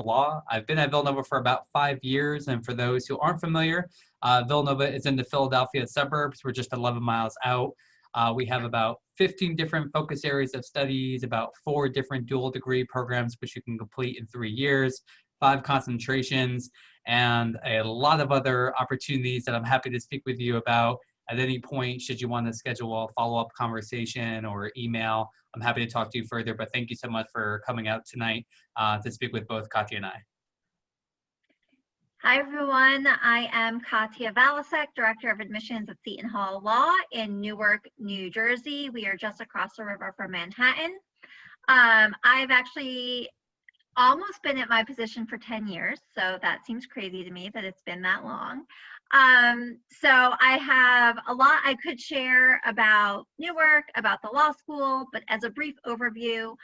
Law. I've been at Villanova for about 5 years, and for those who aren't familiar, Villanova is in the Philadelphia suburbs. We're just 11 miles out. We have about 15 different focus areas of studies, about 4 different dual degree programs, which you can complete in 3 years, 5 concentrations, and a lot of other opportunities that I'm happy to speak with you about at any point. Should you want to schedule a follow-up conversation or email, I'm happy to talk to you further, but thank you so much for coming out tonight to speak with both Katya and I. Hi, everyone. I am Katya Valasek, Director of Admissions at Seton Hall Law in Newark, New Jersey. We are just across the river from Manhattan. I've actually almost been at my position for 10 years, so that seems crazy to me that it's been that long. So I have a lot I could share about Newark, about the law school, but as a brief overview,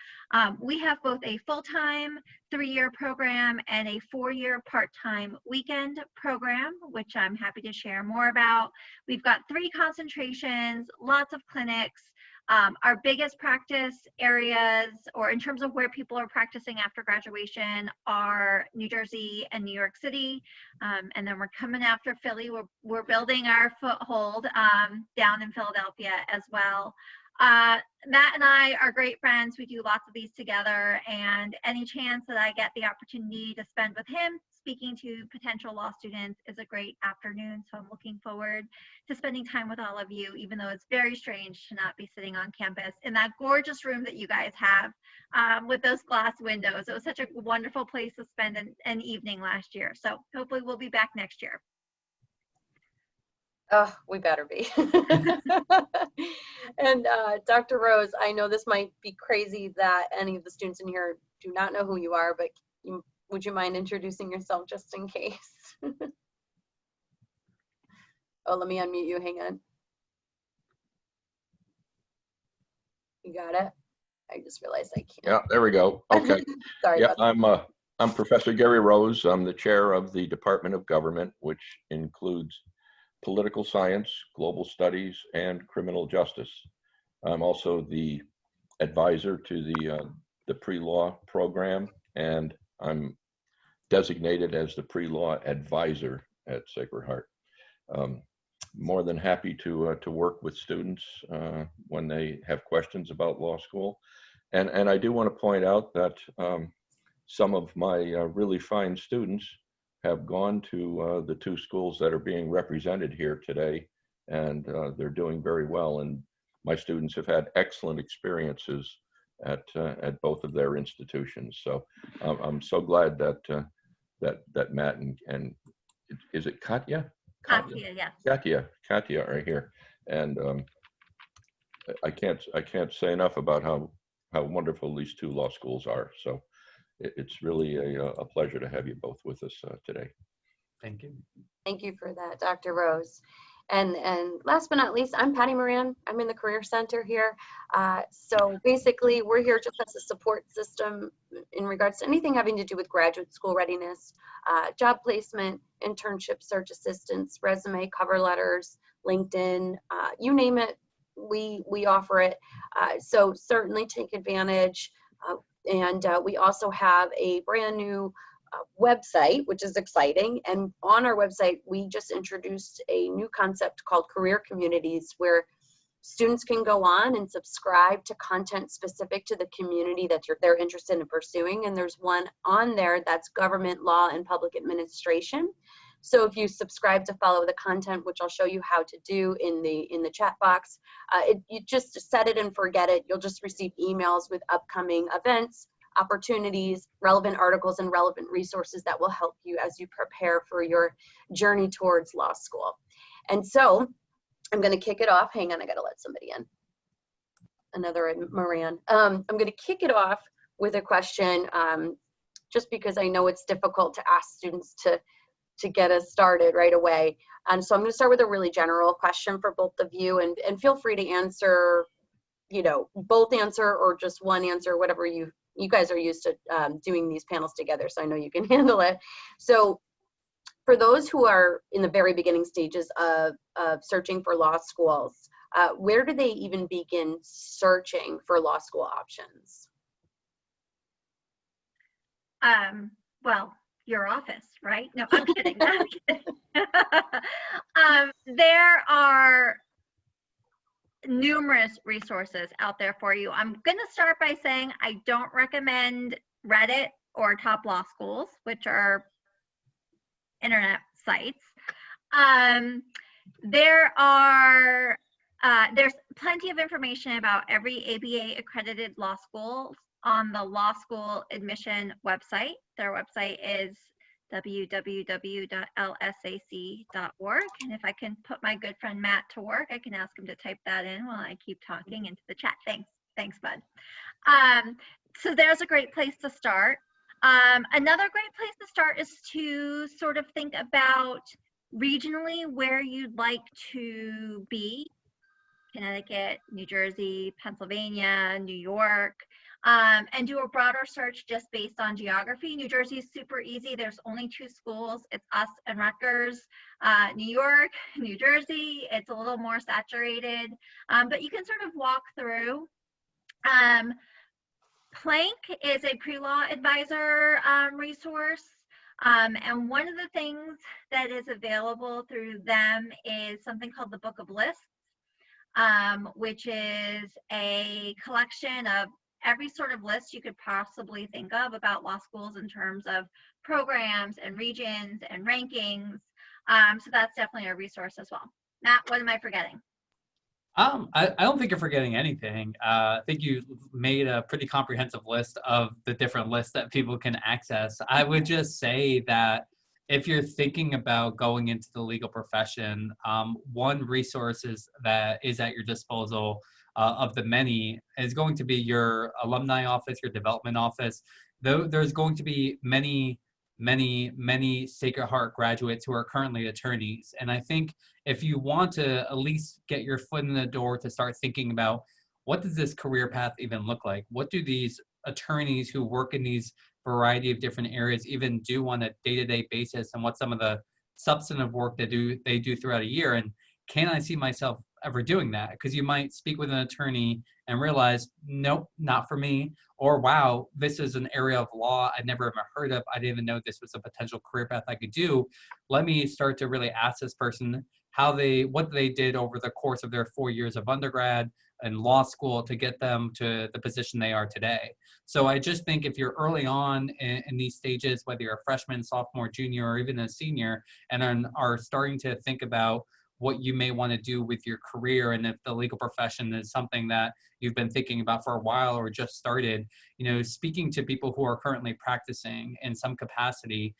we have both a full-time 3-year program and a 4-year part-time weekend program, which I'm happy to share more about. We've got 3 concentrations, lots of clinics. Our biggest practice areas, or in terms of where people are practicing after graduation, are New Jersey and New York City. And then we're coming after Philly. We're building our foothold down in Philadelphia as well. Matt and I are great friends. We do lots of these together, and any chance that I get the opportunity to spend with him speaking to potential law students is a great afternoon. So I'm looking forward to spending time with all of you, even though it's very strange to not be sitting on campus in that gorgeous room that you guys have with those glass windows. It was such a wonderful place to spend an evening last year. So hopefully we'll be back next year. Oh, we better be. And Dr. Rose, I know this might be crazy that any of the students in here do not know who you are, but would you mind introducing yourself just in case? Oh, let me unmute you. Hang on. You got it? I just realized I can't. Yeah, there we go. Okay. Sorry. Yeah, I'm Professor Gary Rose. I'm the chair of the Department of Government, which includes political science, global studies, and criminal justice. I'm also the advisor to the pre-law program, and I'm designated as the pre-law advisor at Sacred Heart. More than happy to work with students when they have questions about law school. And I do want to point out that some of my really fine students have gone to the 2 schools that are being represented here today, and they're doing very well. And my students have had excellent experiences at both of their institutions. So I'm so glad that that Matt and is it Katya? Katya, yes. Katya are here, and I can't say enough about how wonderful these 2 law schools are. So it's really a pleasure to have you both with us today. Thank you. Thank you for that, Dr. Rose. And last but not least, I'm Patty Moran. I'm in the Career Center here. So basically, we're here just as a support system in regards to anything having to do with graduate school readiness, job placement, internship, search assistance, resume, cover letters, LinkedIn, you name it, we offer it. So certainly take advantage. And we also have a brand new website, which is exciting. And on our website, we just introduced a new concept called Career Communities, where students can go on and subscribe to content specific to the community that they're interested in pursuing. And there's one on there that's government, law, and public administration. So if you subscribe to follow the content, which I'll show you how to do in the chat box, you just set it and forget it. You'll just receive emails with upcoming events, opportunities, relevant articles, and relevant resources that will help you as you prepare for your journey towards law school. And so I'm going to kick it off. Hang on, I got to let somebody in. Another Moran. I'm going to kick it off with a question, just because I know it's difficult to ask students to get us started right away. And so I'm going to start with a really general question for both of you, and feel free to answer, both answer or just one answer, whatever you guys are used to doing these panels together, so I know you can handle it. So for those who are in the very beginning stages of searching for law schools, where do they even begin searching for law school options? well, your office, right? No, I'm kidding. I'm kidding. There are numerous resources out there for you. I'm going to start by saying I don't recommend Reddit or Top Law Schools, which are internet sites. There's plenty of information about every ABA accredited law school on the law school admission website. Their website is www.lsac.org. And if I can put my good friend Matt to work, I can ask him to type that in while I keep talking into the chat. Thanks, bud. So there's a great place to start. Another great place to start is to sort of think about regionally where you'd like to be. Connecticut, New Jersey, Pennsylvania, New York, and do a broader search just based on geography. New Jersey is super easy. There's only 2 schools. It's us and Rutgers. New York, New Jersey, it's a little more saturated, but you can sort of walk through. Plank is a pre-law advisor resource. And one of the things that is available through them is something called the Book of Lists, which is a collection of every sort of list you could possibly think of about law schools in terms of programs and regions and rankings. So that's definitely a resource as well. Matt, what am I forgetting? I don't think you're forgetting anything. I think you made a pretty comprehensive list of the different lists that people can access. I would just say that if you're thinking about going into the legal profession, one resource that is at your disposal of the many is going to be your alumni office, your development office. Though there's going to be many Sacred Heart graduates who are currently attorneys. And I think if you want to at least get your foot in the door to start thinking about what does this career path even look like? What do these attorneys who work in these variety of different areas even do on a day-to-day basis, and what some of the substantive work they do throughout a year? And can I see myself ever doing that? Because you might speak with an attorney and realize, nope, not for me. Or, wow, this is an area of law I'd never even heard of. I didn't even know this was a potential career path I could do. Let me start to really ask this person what they did over the course of their 4 years of undergrad and law school to get them to the position they are today. So I just think if you're early on in these stages, whether you're a freshman, sophomore, junior, or even a senior, and are starting to think about what you may want to do with your career, and if the legal profession is something that you've been thinking about for a while or just started, speaking to people who are currently practicing in some capacity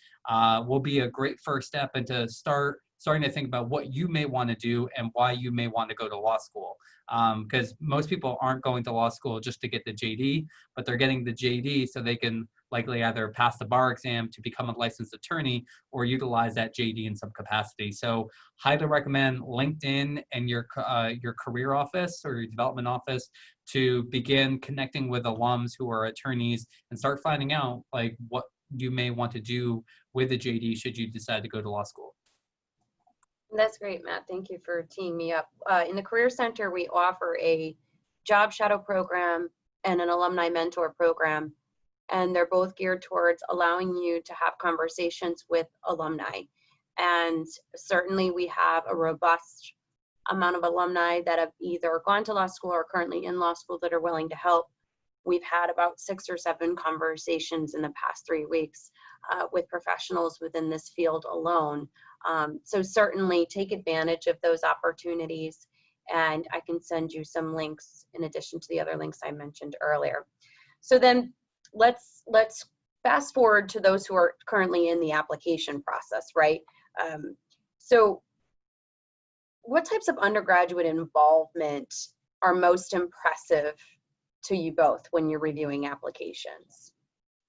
will be a great first step into starting to think about what you may want to do and why you may want to go to law school. Because most people aren't going to law school just to get the JD, but they're getting the JD so they can likely either pass the bar exam to become a licensed attorney or utilize that JD in some capacity. So highly recommend LinkedIn and your career office or your development office to begin connecting with alums who are attorneys and start finding out like what you may want to do with the JD should you decide to go to law school. That's great, Matt. Thank you for teeing me up. In the Career Center, we offer a job shadow program and an alumni mentor program, and they're both geared towards allowing you to have conversations with alumni. And certainly we have a robust amount of alumni that have either gone to law school or currently in law school that are willing to help. We've had about 6 or 7 conversations in the past 3 weeks with professionals within this field alone. So certainly take advantage of those opportunities, and I can send you some links in addition to the other links I mentioned earlier. So then let's fast forward to those who are currently in the application process, right? So what types of undergraduate involvement are most impressive to you both when you're reviewing applications?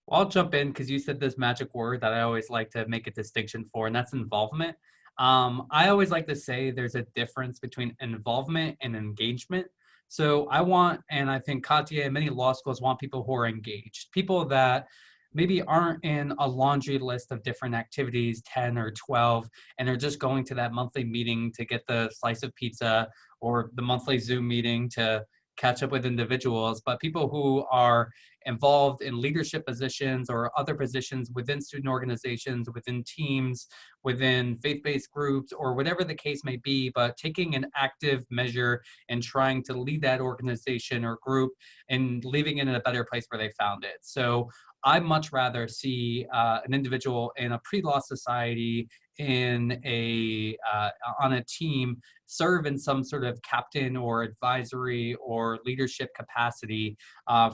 Well, I'll jump in because you said this magic word that I always like to make a distinction for, and that's involvement. I always like to say there's a difference between involvement and engagement. So I want, and I think Katya and many law schools want people who are engaged, people that maybe aren't in a laundry list of different activities, 10 or 12, and they're just going to that monthly meeting to get the slice of pizza or the monthly Zoom meeting to catch up with individuals, but people who are involved in leadership positions or other positions within student organizations, within teams, within faith-based groups, or whatever the case may be, but taking an active measure and trying to lead that organization or group and leaving it in a better place where they found it. So I'd much rather see an individual in a pre-law society in on a team serve in some sort of captain or advisory or leadership capacity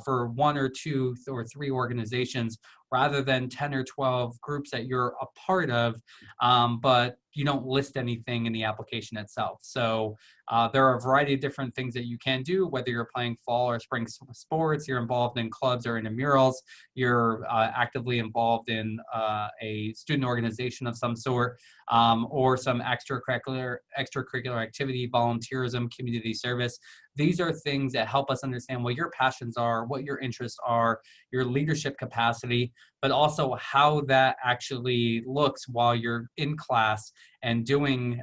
for 1 or 2 or 3 organizations, rather than 10 or 12 groups that you're a part of, but you don't list anything in the application itself. So there are a variety of different things that you can do, whether you're playing fall or spring sports, you're involved in clubs or in murals, you're actively involved in a student organization of some sort, or some extracurricular activity, volunteerism, community service. These are things that help us understand what your passions are, what your interests are, your leadership capacity, but also how that actually looks while you're in class and doing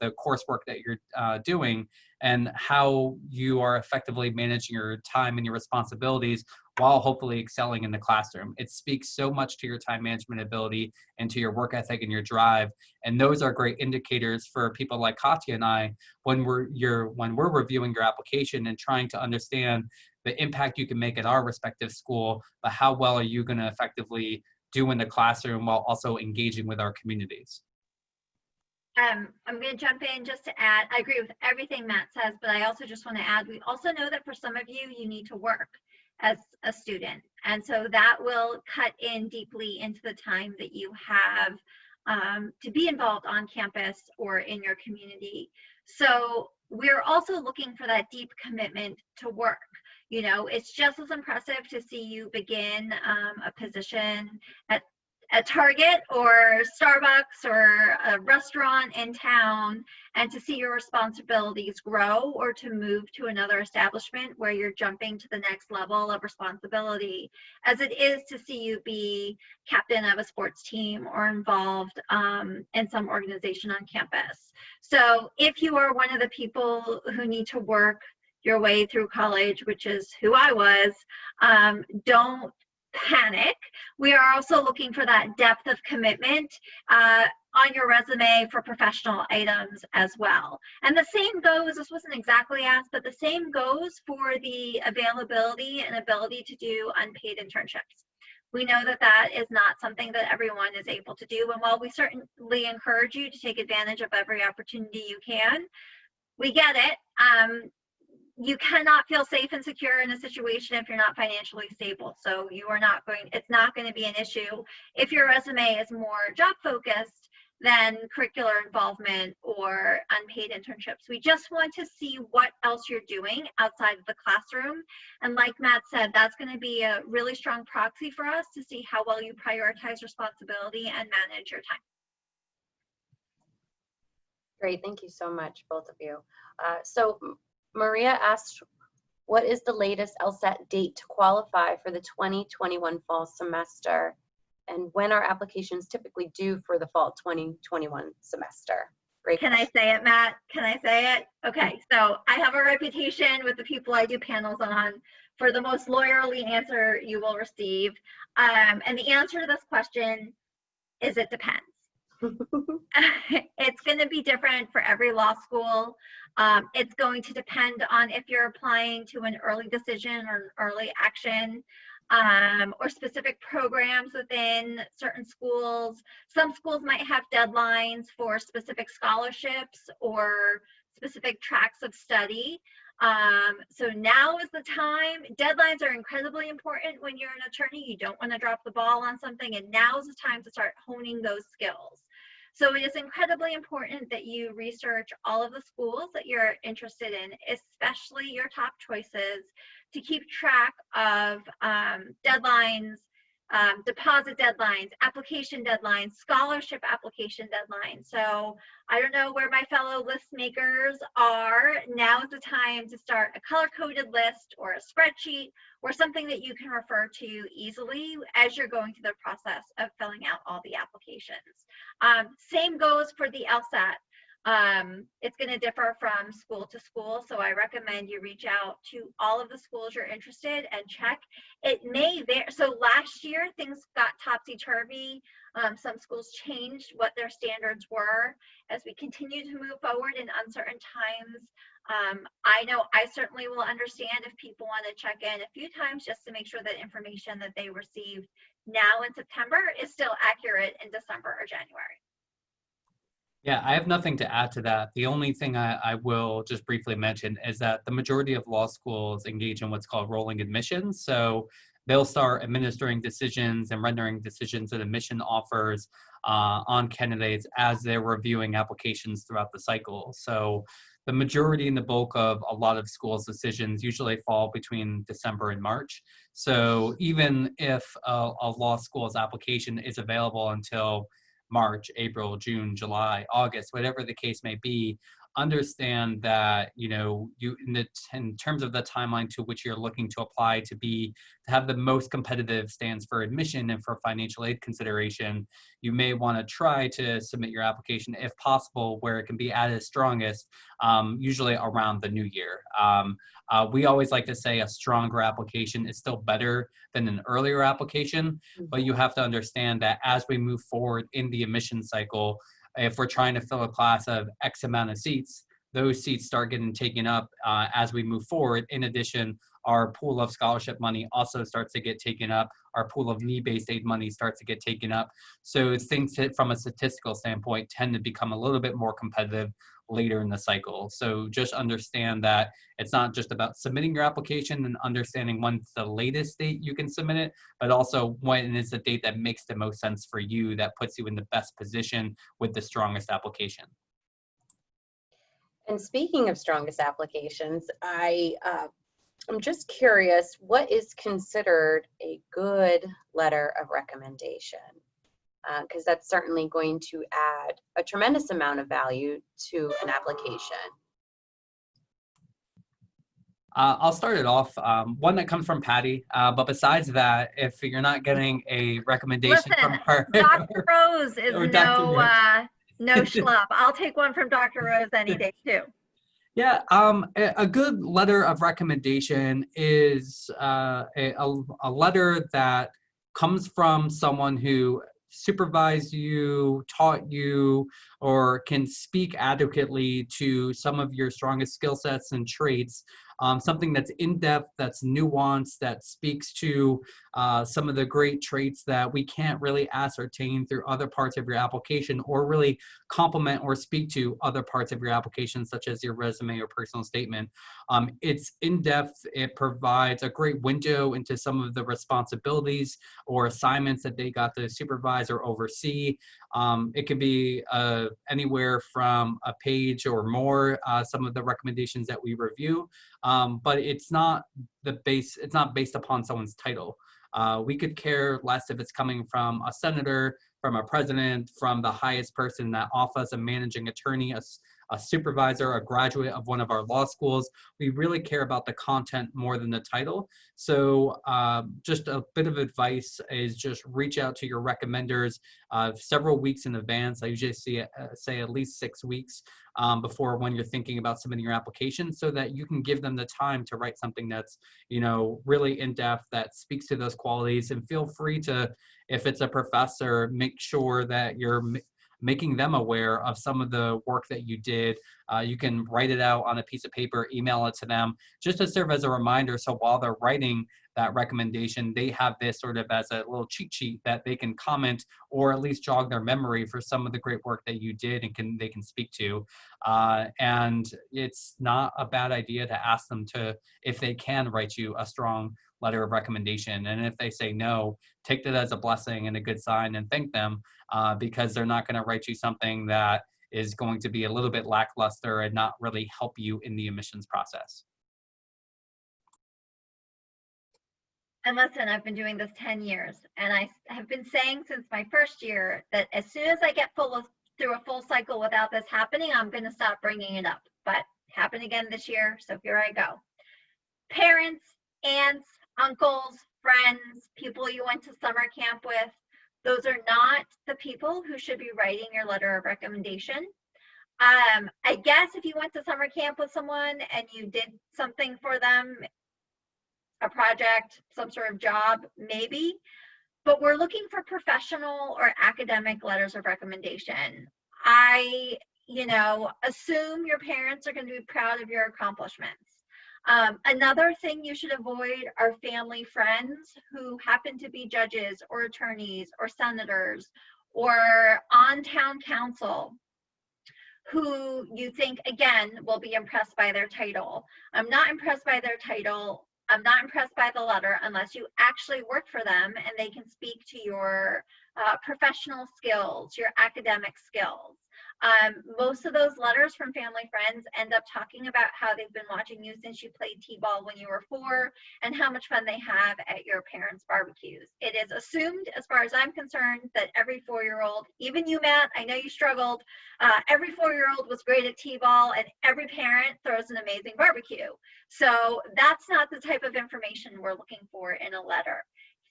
the coursework that you're doing, and how you are effectively managing your time and your responsibilities while hopefully excelling in the classroom. It speaks so much to your time management ability and to your work ethic and your drive. And those are great indicators for people like Katya and I when we're reviewing your application and trying to understand the impact you can make at our respective school, but how well are you going to effectively do in the classroom while also engaging with our communities. I'm going to jump in just to add, I agree with everything Matt says, but I also just want to add, we also know that for some of you, you need to work as a student. And so that will cut in deeply into the time that you have to be involved on campus or in your community. So we're also looking for that deep commitment to work. You know, it's just as impressive to see you begin a position at Target or Starbucks or a restaurant in town and to see your responsibilities grow, or to move to another establishment where you're jumping to the next level of responsibility, as it is to see you be captain of a sports team or involved in some organization on campus. So if you are one of the people who need to work your way through college, which is who I was, don't panic. We are also looking for that depth of commitment on your resume for professional items as well. And the same goes, this wasn't exactly asked, but the same goes for the availability and ability to do unpaid internships. We know that that is not something that everyone is able to do. And while we certainly encourage you to take advantage of every opportunity you can, we get it. You cannot feel safe and secure in a situation if you're not financially stable. So you are not going, it's not going to be an issue if your resume is more job focused than curricular involvement or unpaid internships. We just want to see what else you're doing outside of the classroom. And like Matt said, that's going to be a really strong proxy for us to see how well you prioritize responsibility and manage your time. Great, thank you so much, both of you. So Maria asked, what is the latest LSAT date to qualify for the 2021 fall semester? And when are applications typically due for the fall 2021 semester? Great. Can I say it, Matt? Can I say it? Okay, so I have a reputation with the people I do panels on for the most lawyerly answer you will receive. And the answer to this question is it depends. It's going to be different for every law school. It's going to depend on if you're applying to an early decision or an early action, or specific programs within certain schools. Some schools might have deadlines for specific scholarships or specific tracks of study. So now is the time. Deadlines are incredibly important when you're an attorney. You don't want to drop the ball on something, and now is the time to start honing those skills. So it is incredibly important that you research all of the schools that you're interested in, especially your top choices, to keep track of deadlines, deposit deadlines, application deadlines, scholarship application deadlines. So I don't know where my fellow list makers are. Now is the time to start a color-coded list or a spreadsheet or something that you can refer to easily as you're going through the process of filling out all the applications. Same goes for the LSAT. It's going to differ from school to school, so I recommend you reach out to all of the schools you're interested and check. It may vary. So last year things got topsy-turvy. Some schools changed what their standards were. As we continue to move forward in uncertain times, I know I certainly will understand if people want to check in a few times just to make sure that information that they received now in September is still accurate in December or January. Yeah, I have nothing to add to that. The only thing I will just briefly mention is that the majority of law schools engage in what's called rolling admissions. So they'll start administering decisions and rendering decisions and admission offers on candidates as they're reviewing applications throughout the cycle. So the majority and the bulk of a lot of schools' decisions usually fall between December and March. So even if a law school's application is available until March, April, June, July, August, whatever the case may be, understand that, you know, you in terms of the timeline to which you're looking to apply to have the most competitive stands for admission and for financial aid consideration, you may want to try to submit your application if possible where it can be at its strongest, usually around the new year. We always like to say a stronger application is still better than an earlier application, but you have to understand that as we move forward in the admission cycle, if we're trying to fill a class of X amount of seats, those seats start getting taken up as we move forward. In addition, our pool of scholarship money also starts to get taken up. Our pool of need-based aid money starts to get taken up. So things from a statistical standpoint tend to become a little bit more competitive later in the cycle. So just understand that it's not just about submitting your application and understanding when's the latest date you can submit it, but also when is the date that makes the most sense for you, that puts you in the best position with the strongest application. And speaking of strongest applications, I'm just curious, what is considered a good letter of recommendation? Because that's certainly going to add a tremendous amount of value to an application. I'll start it off. One that comes from Patty, but besides that, if you're not getting a recommendation from her, Dr. Rose is or Dr. Rose. No schlub. I'll take one from Dr. Rose any day too. Yeah, a good letter of recommendation is a letter that comes from someone who supervised you, taught you, or can speak adequately to some of your strongest skill sets and traits. Something that's in-depth, that's nuanced, that speaks to some of the great traits that we can't really ascertain through other parts of your application or really complement or speak to other parts of your application, such as your resume or personal statement. It's in-depth. It provides a great window into some of the responsibilities or assignments that they got to supervise or oversee. It can be anywhere from a page or more, some of the recommendations that we review, but it's not based upon someone's title. We could care less if it's coming from a senator, from a president, from the highest person in that office, a managing attorney, a supervisor, a graduate of one of our law schools. We really care about the content more than the title. So just a bit of advice is just reach out to your recommenders several weeks in advance. I usually say at least 6 weeks before when you're thinking about submitting your application, so that you can give them the time to write something that's, you know, really in-depth, that speaks to those qualities. And feel free to, if it's a professor, make sure that you're making them aware of some of the work that you did. You can write it out on a piece of paper, email it to them, just to serve as a reminder. So while they're writing that recommendation, they have this sort of as a little cheat sheet that they can comment or at least jog their memory for some of the great work that you did and they can speak to. And it's not a bad idea to ask them if they can write you a strong letter of recommendation. And if they say no, take that as a blessing and a good sign and thank them, because they're not going to write you something that is going to be a little bit lackluster and not really help you in the admissions process. And listen, I've been doing this 10 years, and I have been saying since my first year that as soon as I get through a full cycle without this happening, I'm going to stop bringing it up. But it happened again this year, so here I go. Parents, aunts, uncles, friends, people you went to summer camp with, those are not the people who should be writing your letter of recommendation. I guess if you went to summer camp with someone and you did something for them, a project, some sort of job, maybe. But we're looking for professional or academic letters of recommendation. I, assume your parents are going to be proud of your accomplishments. Another thing you should avoid are family friends who happen to be judges or attorneys or senators or on town council, who you think, again, will be impressed by their title. I'm not impressed by their title. I'm not impressed by the letter unless you actually work for them and they can speak to your professional skills, your academic skills. Most of those letters from family friends end up talking about how they've been watching you since you played t-ball when you were 4 and how much fun they have at your parents' barbecues. It is assumed, as far as I'm concerned, that every 4-year-old, even you, Matt, I know you struggled, every 4-year-old was great at t-ball and every parent throws an amazing barbecue. So that's not the type of information we're looking for in a letter.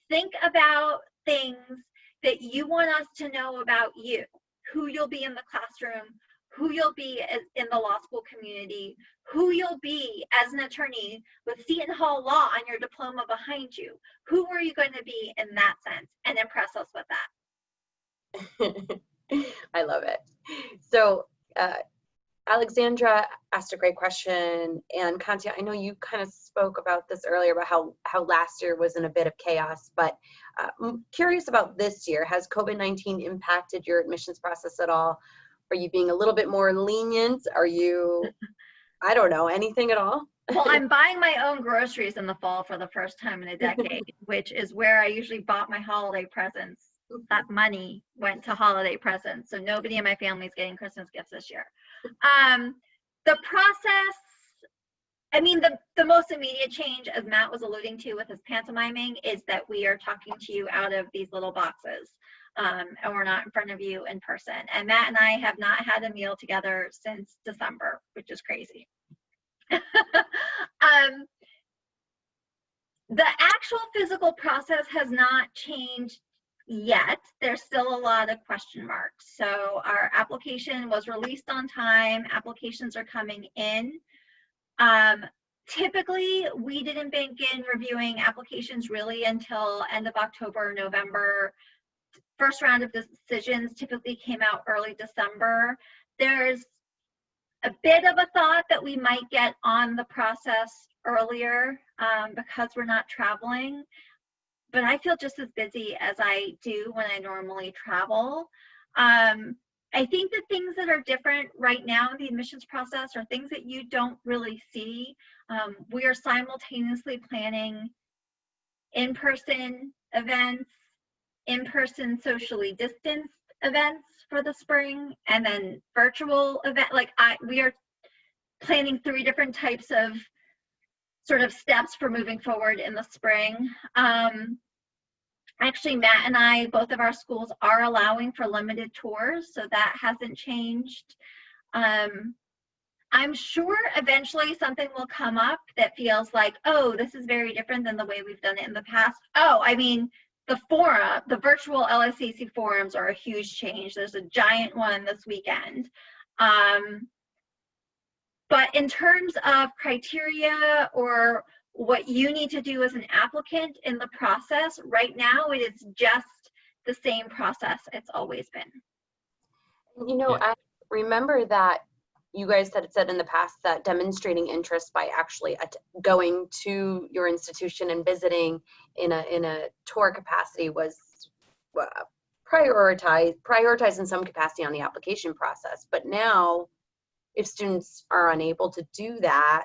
Think about things that you want us to know about you. Who you'll be in the classroom, who you'll be in the law school community, who you'll be as an attorney with Seton Hall Law on your diploma behind you. Who are you going to be in that sense, and impress us with that. I love it. So Alexandra asked a great question, and Katya, I know you kind of spoke about this earlier about how last year was in a bit of chaos, but I'm curious about this year. Has COVID-19 impacted your admissions process at all? Are you being a little bit more lenient? Are you, I don't know, anything at all? Well, I'm buying my own groceries in the fall for the first time in a decade, which is where I usually bought my holiday presents. That money went to holiday presents, so nobody in my family is getting Christmas gifts this year. The process, I mean, the most immediate change, as Matt was alluding to with his pantomiming, is that we are talking to you out of these little boxes, and we're not in front of you in person. And Matt and I have not had a meal together since December, which is crazy. The actual physical process has not changed yet. There's still a lot of question marks. So our application was released on time. Applications are coming in. Typically, we didn't begin reviewing applications really until end of October, November. First round of decisions typically came out early December. There's a bit of a thought that we might get on the process earlier because we're not traveling, but I feel just as busy as I do when I normally travel. I think the things that are different right now in the admissions process are things that you don't really see. We are simultaneously planning in-person events, in-person socially distanced events for the spring, and then virtual event. We are planning 3 different types of sort of steps for moving forward in the spring. Actually, Matt and I, both of our schools are allowing for limited tours, so that hasn't changed. I'm sure eventually something will come up that feels like, oh, this is very different than the way we've done it in the past. Oh, I mean, the forum, the virtual LSAC forums are a huge change. There's a giant one this weekend. But in terms of criteria or what you need to do as an applicant in the process, right now it is just the same process it's always been. You know, I remember that you guys had said in the past that demonstrating interest by actually going to your institution and visiting in a tour capacity was prioritized in some capacity on the application process. But now, if students are unable to do that,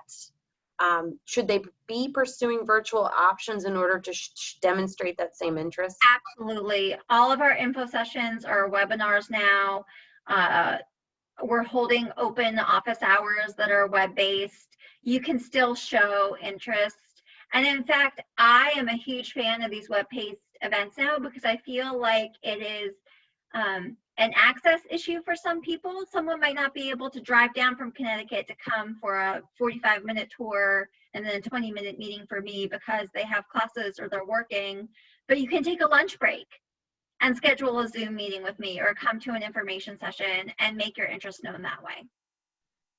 should they be pursuing virtual options in order to demonstrate that same interest? Absolutely. All of our info sessions are webinars now. We're holding open office hours that are web-based. You can still show interest. And in fact, I am a huge fan of these web-based events now because I feel like it is an access issue for some people. Someone might not be able to drive down from Connecticut to come for a 45-minute tour and then a 20-minute meeting for me because they have classes or they're working, but you can take a lunch break and schedule a Zoom meeting with me or come to an information session and make your interest known that way.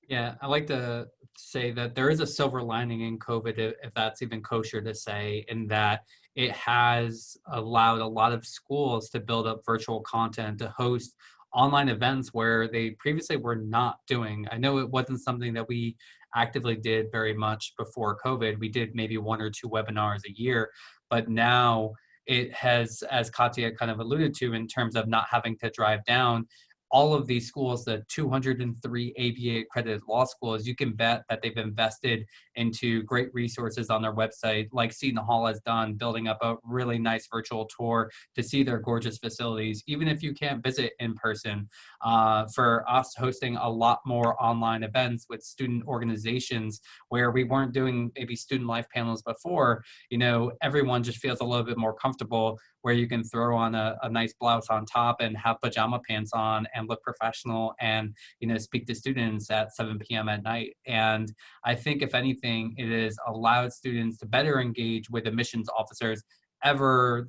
Yeah, I like to say that there is a silver lining in COVID, if that's even kosher to say, in that it has allowed a lot of schools to build up virtual content, to host online events where they previously were not doing. I know it wasn't something that we actively did very much before COVID. We did maybe 1 or 2 webinars a year, but now it has, as Katya kind of alluded to, in terms of not having to drive down, all of these schools, the 203 ABA accredited law schools, you can bet that they've invested into great resources on their website, like Seton Hall has done, building up a really nice virtual tour to see their gorgeous facilities, even if you can't visit in person. For us, hosting a lot more online events with student organizations where we weren't doing maybe student life panels before, everyone just feels a little bit more comfortable, where you can throw on a nice blouse on top and have pajama pants on and look professional and, speak to students at 7 p.m. at night. And I think if anything, it has allowed students to better engage with admissions officers ever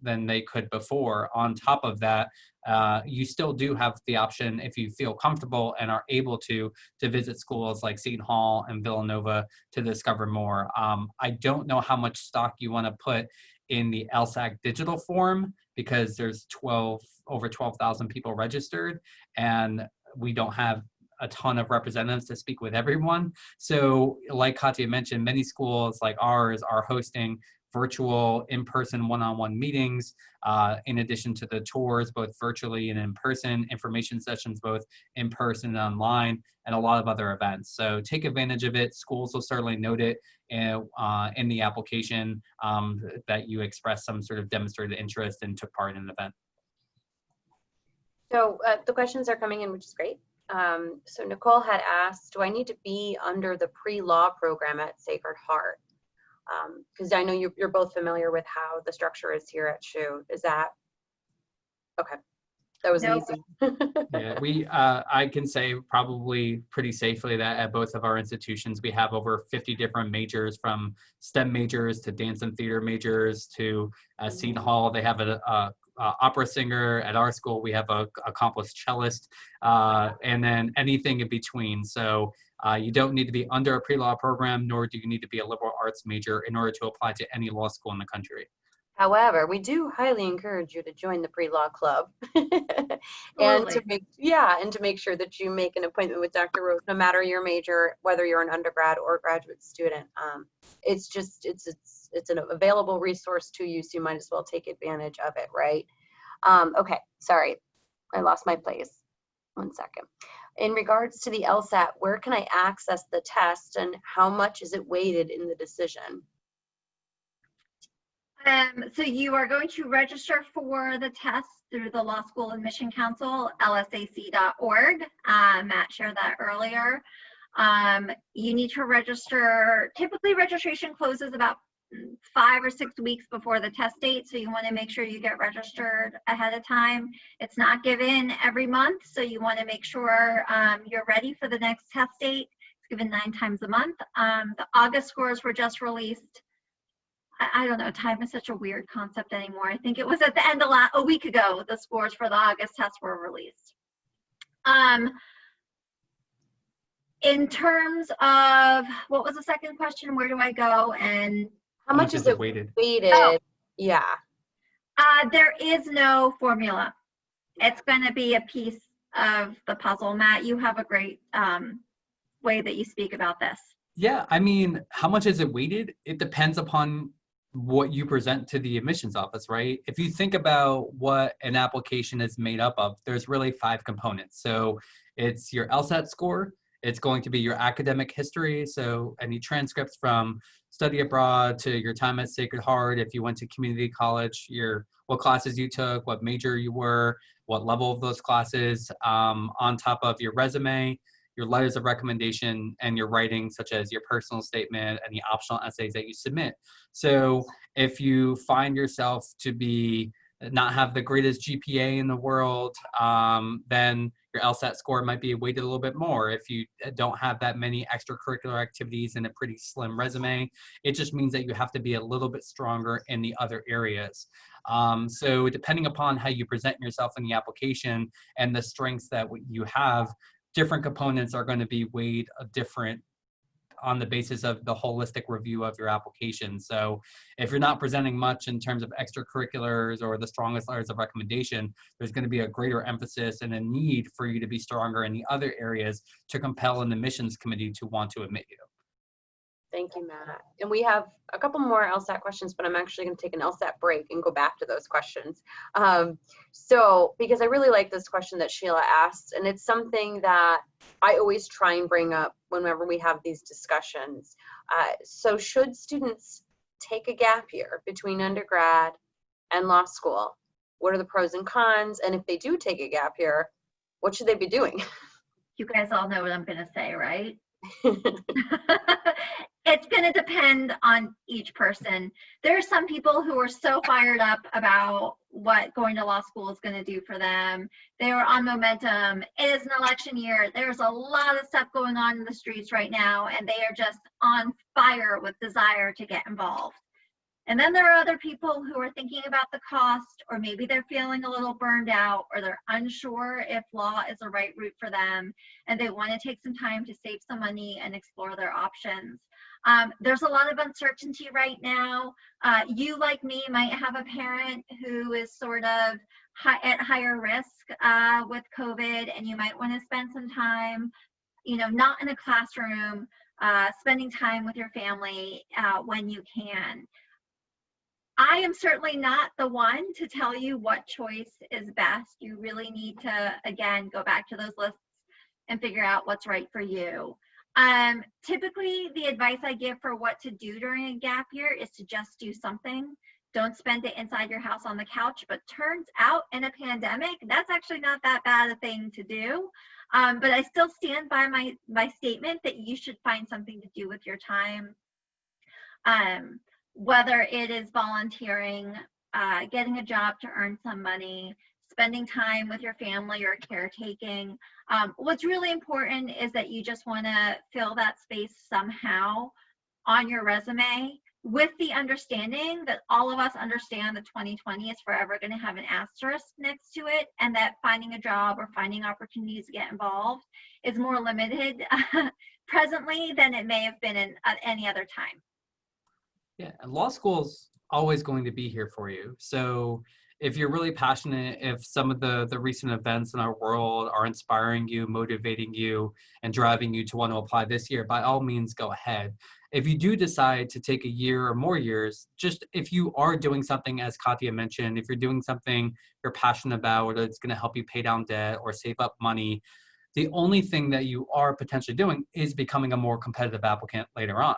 than they could before. On top of that, you still do have the option, if you feel comfortable and are able to visit schools like Seton Hall and Villanova to discover more. I don't know how much stock you want to put in the LSAC digital form, because there's over 12,000 people registered, and we don't have a ton of representatives to speak with everyone. So like Katya mentioned, many schools like ours are hosting virtual, in-person, one-on-one meetings, in addition to the tours, both virtually and in person, information sessions, both in person and online, and a lot of other events. So take advantage of it. Schools will certainly note it in the application that you expressed some sort of demonstrated interest and took part in an event. So the questions are coming in, which is great. So Nicole had asked, do I need to be under the pre-law program at Sacred Heart? Because I know you're both familiar with how the structure is here at SHU. Is that okay? That was Nope. easy. Yeah, I can say probably pretty safely that at both of our institutions, we have over 50 different majors, from STEM majors to dance and theater majors to Seton Hall. They have a opera singer. At our school, we have a accomplished cellist, and then anything in between. So you don't need to be under a pre-law program, nor do you need to be a liberal arts major in order to apply to any law school in the country. However, we do highly encourage you to join the pre-law club and to make sure that you make an appointment with Dr. Rose, no matter your major, whether you're an undergrad or graduate student. It's an available resource to you, so you might as well take advantage of it, right? Okay, sorry, I lost my place. 1 second. In regards to the LSAT, where can I access the test, and how much is it weighted in the decision? So you are going to register for the test through the Law School Admission Council, lsac.org. Matt shared that earlier. You need to register. Typically, registration closes about 5 or 6 weeks before the test date, so you want to make sure you get registered ahead of time. It's not given every month, so you want to make sure you're ready for the next test date. It's given 9 times a month. The August scores were just released. I don't know, time is such a weird concept anymore. I think it was at the end of a week ago, the scores for the August test were released. In terms of, what was the second question? Where do I go? And how much is it weighted? Oh. Yeah. There is no formula. It's going to be a piece of the puzzle. Matt, you have a great way that you speak about this. Yeah, I mean, how much is it weighted? It depends upon what you present to the admissions office, right? If you think about what an application is made up of, there's really 5 components. So it's your LSAT score, it's going to be your academic history, so any transcripts from study abroad to your time at Sacred Heart, if you went to community college, what classes you took, what major you were, what level of those classes, on top of your resume, your letters of recommendation, and your writing, such as your personal statement and the optional essays that you submit. So if you find yourself to not have the greatest GPA in the world, then your LSAT score might be weighted a little bit more. If you don't have that many extracurricular activities and a pretty slim resume, it just means that you have to be a little bit stronger in the other areas. So depending upon how you present yourself in the application and the strengths that you have, different components are going to be weighed different on the basis of the holistic review of your application. So if you're not presenting much in terms of extracurriculars or the strongest letters of recommendation, there's going to be a greater emphasis and a need for you to be stronger in the other areas to compel an admissions committee to want to admit you. Thank you, Matt. And we have a couple more LSAT questions, but I'm actually going to take an LSAT break and go back to those questions. So, because I really like this question that Sheila asked, and it's something that I always try and bring up whenever we have these discussions. So should students take a gap year between undergrad and law school? What are the pros and cons? And if they do take a gap year, what should they be doing? You guys all know what I'm going to say, right? It's going to depend on each person. There are some people who are so fired up about what going to law school is going to do for them. They are on momentum. It is an election year. There's a lot of stuff going on in the streets right now, and they are just on fire with desire to get involved. And then there are other people who are thinking about the cost, or maybe they're feeling a little burned out, or they're unsure if law is the right route for them, and they want to take some time to save some money and explore their options. There's a lot of uncertainty right now. You, like me, might have a parent who is sort of at higher risk with COVID, and you might want to spend some time, not in a classroom, spending time with your family when you can. I am certainly not the one to tell you what choice is best. You really need to, again, go back to those lists and figure out what's right for you. Typically, the advice I give for what to do during a gap year is to just do something. Don't spend it inside your house on the couch, but turns out in a pandemic, that's actually not that bad a thing to do. But I still stand by my statement that you should find something to do with your time. Whether it is volunteering, getting a job to earn some money, spending time with your family or caretaking. What's really important is that you just want to fill that space somehow on your resume, with the understanding that all of us understand that 2020 is forever going to have an asterisk next to it, and that finding a job or finding opportunities to get involved is more limited presently than it may have been at any other time. Yeah, and law school's always going to be here for you. So if you're really passionate, if some of the recent events in our world are inspiring you, motivating you, and driving you to want to apply this year, by all means, go ahead. If you do decide to take a year or more years, just if you are doing something, as Katya mentioned, if you're doing something you're passionate about, whether it's going to help you pay down debt or save up money, the only thing that you are potentially doing is becoming a more competitive applicant later on.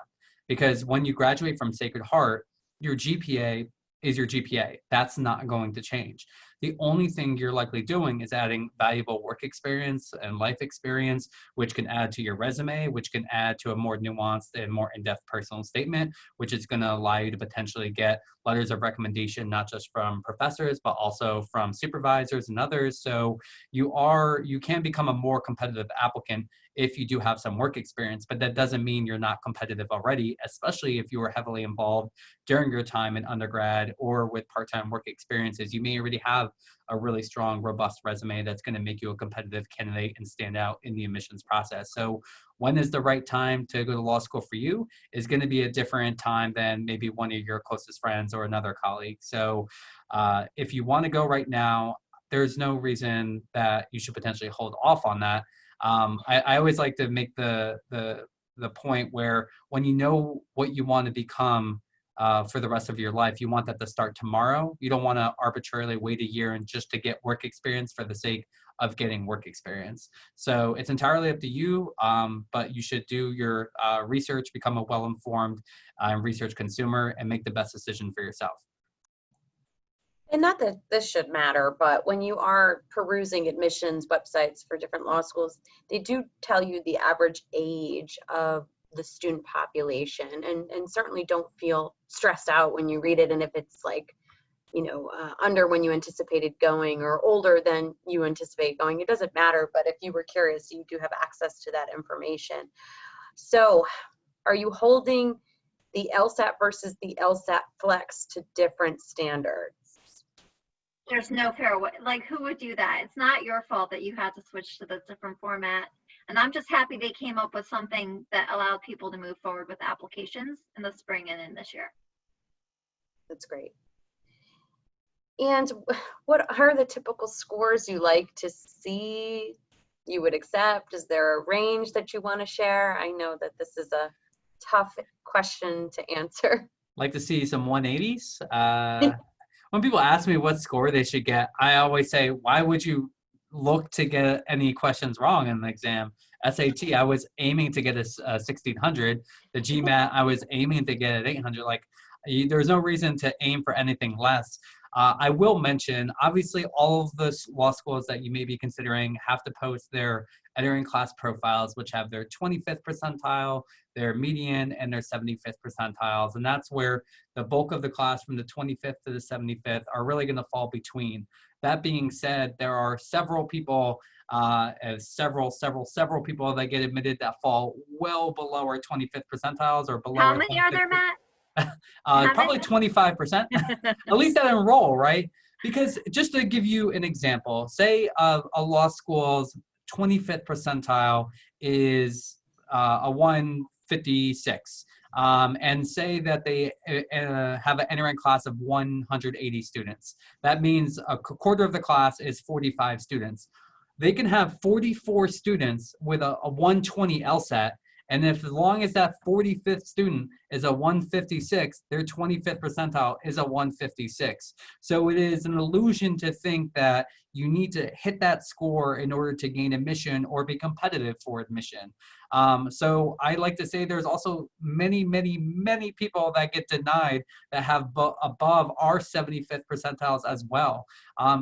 Because when you graduate from Sacred Heart, your GPA is your GPA. That's not going to change. The only thing you're likely doing is adding valuable work experience and life experience, which can add to your resume, which can add to a more nuanced and more in-depth personal statement, which is going to allow you to potentially get letters of recommendation, not just from professors, but also from supervisors and others. So you can become a more competitive applicant if you do have some work experience, but that doesn't mean you're not competitive already, especially if you were heavily involved during your time in undergrad or with part-time work experiences. You may already have a really strong, robust resume that's going to make you a competitive candidate and stand out in the admissions process. So when is the right time to go to law school for you is going to be a different time than maybe one of your closest friends or another colleague. So if you want to go right now, there's no reason that you should potentially hold off on that. I always like to make the point where when you know what you want to become for the rest of your life, you want that to start tomorrow. You don't want to arbitrarily wait a year and just to get work experience for the sake of getting work experience. So it's entirely up to you, but you should do your research, become a well-informed research consumer, and make the best decision for yourself. And not that this should matter, but when you are perusing admissions websites for different law schools, they do tell you the average age of the student population, and certainly don't feel stressed out when you read it. And if it's like, under when you anticipated going or older than you anticipate going, it doesn't matter. But if you were curious, you do have access to that information. So are you holding the LSAT versus the LSAT Flex to different standards? There's no fair way. Like, who would do that? It's not your fault that you had to switch to this different format. And I'm just happy they came up with something that allowed people to move forward with applications in the spring and in this year. That's great. And what are the typical scores you like to see, you would accept? Is there a range that you want to share? I know that this is a tough question to answer. Like to see some 180s. When people ask me what score they should get, I always say, why would you look to get any questions wrong in the exam? SAT, I was aiming to get a 1600. The GMAT, I was aiming to get an 800. Like, there's no reason to aim for anything less. I will mention, obviously, all of the law schools that you may be considering have to post their entering class profiles, which have their 25th percentile, their median, and their 75th percentiles. And that's where the bulk of the class from the 25th to the 75th are really going to fall between. That being said, there are several people, several people that get admitted that fall well below our 25th percentiles or below. How many are there, Matt? Probably 25%, at least that enroll, right? Because just to give you an example, say a law school's 25th percentile is a 156, and say that they have an entering class of 180 students. That means a quarter of the class is 45 students. They can have 44 students with a 120 LSAT, and if as long as that 45th student is a 156, their 25th percentile is a 156. So it is an illusion to think that you need to hit that score in order to gain admission or be competitive for admission. So I like to say there's also many people that get denied that have above our 75th percentiles as well.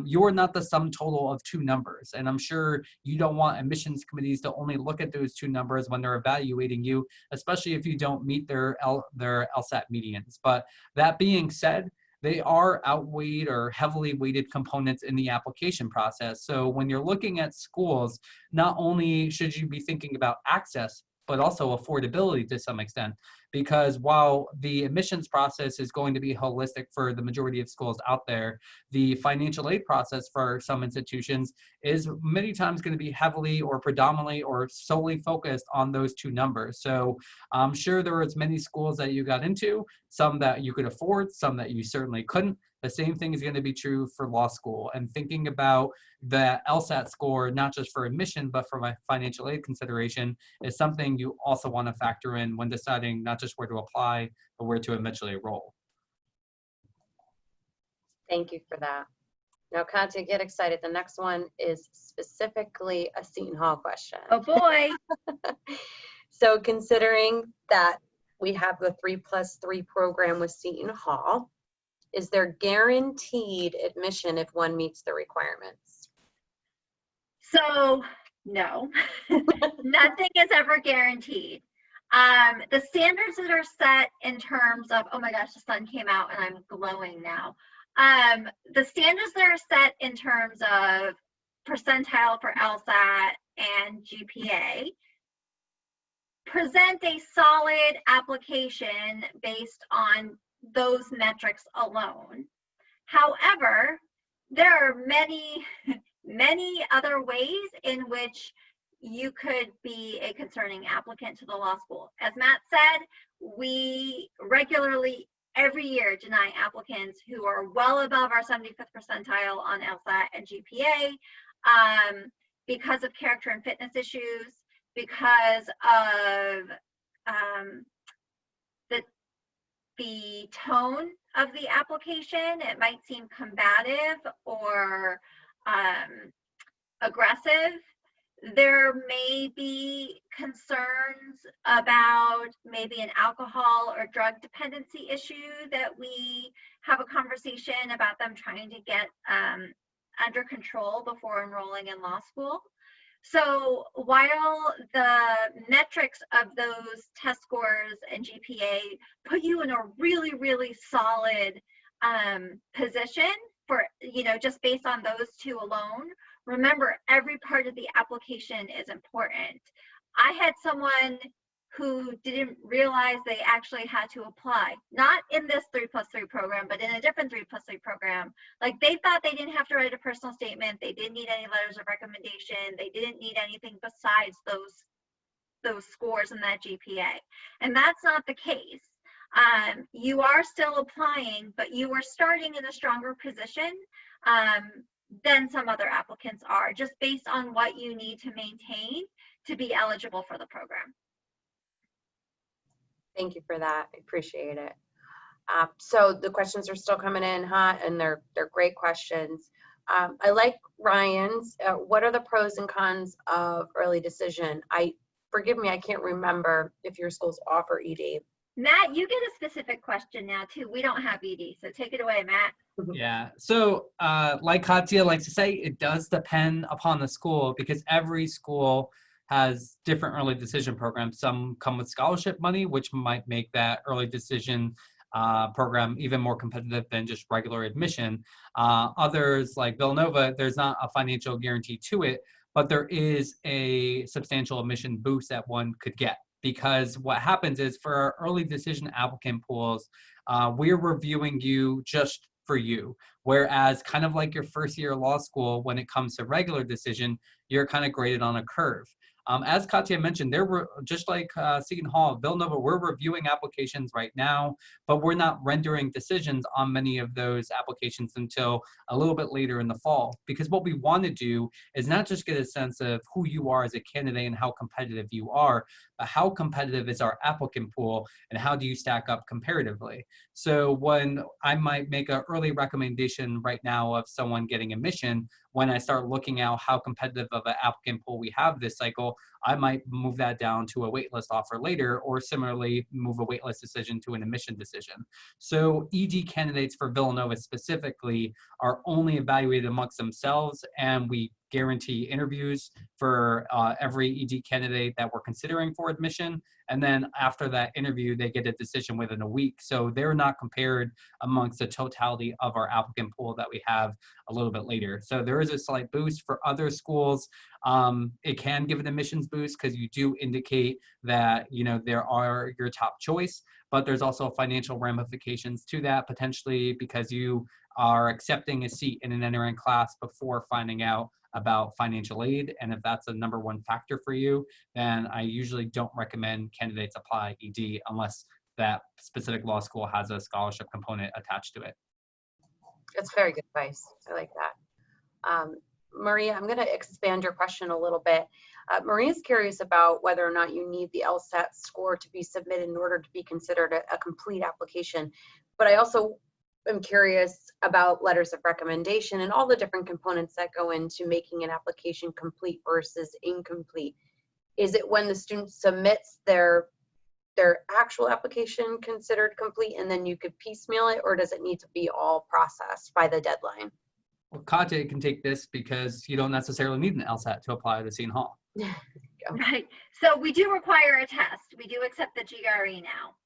You're not the sum total of two numbers, and I'm sure you don't want admissions committees to only look at those two numbers when they're evaluating you, especially if you don't meet their LSAT medians. But that being said, they are outweighed or heavily weighted components in the application process. So when you're looking at schools, not only should you be thinking about access, but also affordability to some extent, because while the admissions process is going to be holistic for the majority of schools out there, the financial aid process for some institutions is many times going to be heavily or predominantly or solely focused on those two numbers. So I'm sure there was many schools that you got into, some that you could afford, some that you certainly couldn't. The same thing is going to be true for law school, and thinking about the LSAT score, not just for admission, but for my financial aid consideration, is something you also want to factor in when deciding not just where to apply, but where to eventually enroll. Thank you for that. Now, Katya, get excited. The next one is specifically a Seton Hall question. Oh boy. So considering that we have the 3+3 program with Seton Hall, is there guaranteed admission if one meets the requirements? So no, nothing is ever guaranteed. The standards that are set in terms of, oh my gosh, the sun came out and I'm glowing now. The standards that are set in terms of percentile for LSAT and GPA present a solid application based on those metrics alone. However, there are many other ways in which you could be a concerning applicant to the law school. As Matt said, we regularly, every year, deny applicants who are well above our 75th percentile on LSAT and GPA because of character and fitness issues, because of the tone of the application. It might seem combative or aggressive. There may be concerns about maybe an alcohol or drug dependency issue that we have a conversation about them trying to get under control before enrolling in law school. So while the metrics of those test scores and GPA put you in a really solid position for, just based on those two alone, remember every part of the application is important. I had someone who didn't realize they actually had to apply, not in this 3+3 program, but in a different 3+3 program. Like, they thought they didn't have to write a personal statement. They didn't need any letters of recommendation. They didn't need anything besides those scores and that GPA. And that's not the case. You are still applying, but you are starting in a stronger position than some other applicants are, just based on what you need to maintain to be eligible for the program. Thank you for that. I appreciate it. So the questions are still coming in hot, and they're great questions. I like Ryan's. What are the pros and cons of early decision? Forgive me, I can't remember if your schools offer ED. Matt, you get a specific question now too. We don't have ED, so take it away, Matt. Yeah. So like Katya likes to say, it does depend upon the school, because every school has different early decision programs. Some come with scholarship money, which might make that early decision program even more competitive than just regular admission. Others, like Villanova, there's not a financial guarantee to it, but there is a substantial admission boost that one could get. Because what happens is, for our early decision applicant pools, we're reviewing you just for you. Whereas kind of like your first year of law school, when it comes to regular decision, you're kind of graded on a curve. As Katya mentioned, just like Seton Hall, Villanova, we're reviewing applications right now, but we're not rendering decisions on many of those applications until a little bit later in the fall. Because what we want to do is not just get a sense of who you are as a candidate and how competitive you are, but how competitive is our applicant pool and how do you stack up comparatively. So when I might make an early recommendation right now of someone getting admission, when I start looking at how competitive of an applicant pool we have this cycle, I might move that down to a waitlist offer later, or similarly move a waitlist decision to an admission decision. So ED candidates for Villanova specifically are only evaluated amongst themselves, and we guarantee interviews for every ED candidate that we're considering for admission. And then after that interview, they get a decision within a week. So they're not compared amongst the totality of our applicant pool that we have a little bit later. So there is a slight boost. For other schools, it can give an admissions boost because you do indicate that, you know, there are your top choice, but there's also financial ramifications to that, potentially because you are accepting a seat in an entering class before finding out about financial aid. And if that's a number one factor for you, then I usually don't recommend candidates apply ED unless that specific law school has a scholarship component attached to it. That's very good advice. I like that. Maria, I'm going to expand your question a little bit. Maria's curious about whether or not you need the LSAT score to be submitted in order to be considered a complete application. But I also am curious about letters of recommendation and all the different components that go into making an application complete versus incomplete. Is it when the student submits their actual application considered complete and then you could piecemeal it, or does it need to be all processed by the deadline? Well, Katya can take this because you don't necessarily need an LSAT to apply to Seton Hall. Right. So we do require a test. We do accept the GRE now.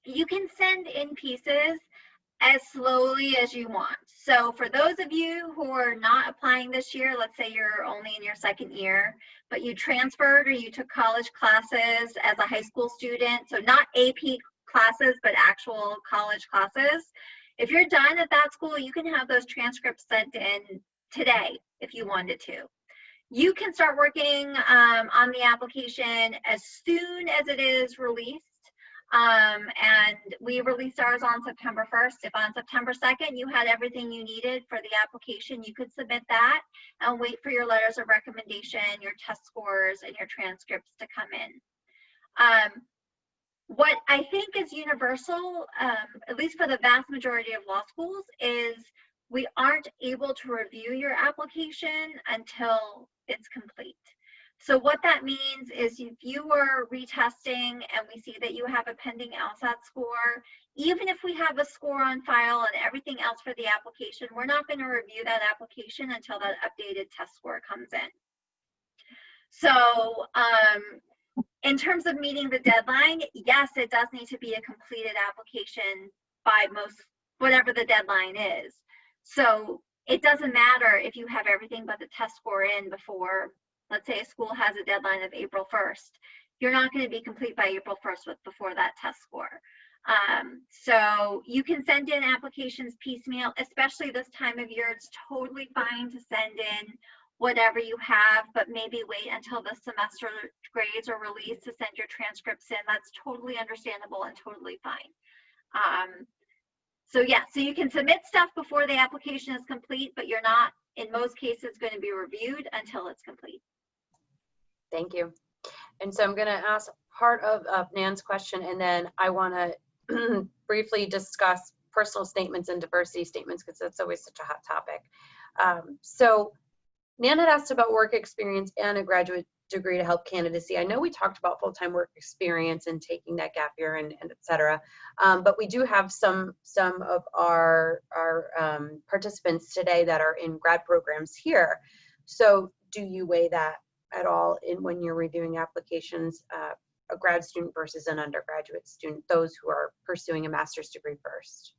You can send in pieces as slowly as you want. So for those of you who are not applying this year, let's say you're only in your second year, but you transferred or you took college classes as a high school student, so not AP classes, but actual college classes. If you're done at that school, you can have those transcripts sent in today if you wanted to. You can start working on the application as soon as it is released. And we released ours on September 1st. If on September 2nd you had everything you needed for the application, you could submit that and wait for your letters of recommendation, your test scores, and your transcripts to come in. What I think is universal, at least for the vast majority of law schools, is we aren't able to review your application until it's complete. So what that means is if you were retesting and we see that you have a pending LSAT score, even if we have a score on file and everything else for the application, we're not going to review that application until that updated test score comes in. So in terms of meeting the deadline, yes, it does need to be a completed application by whatever the deadline is. So it doesn't matter if you have everything but the test score in before, let's say a school has a deadline of April 1st. you're not going to be complete by April 1st before that test score. So you can send in applications piecemeal, especially this time of year. It's totally fine to send in whatever you have, but maybe wait until the semester grades are released to send your transcripts in. That's totally understandable and totally fine. So yeah, so you can submit stuff before the application is complete, but you're not, in most cases, going to be reviewed until it's complete. Thank you. And so I'm going to ask part of Nan's question, and then I want to briefly discuss personal statements and diversity statements, because that's always such a hot topic. So Nan had asked about work experience and a graduate degree to help candidacy. I know we talked about full-time work experience and taking that gap year and et cetera, but we do have some of our participants today that are in grad programs here. So do you weigh that at all in when you're reviewing applications, a grad student versus an undergraduate student, those who are pursuing a master's degree first?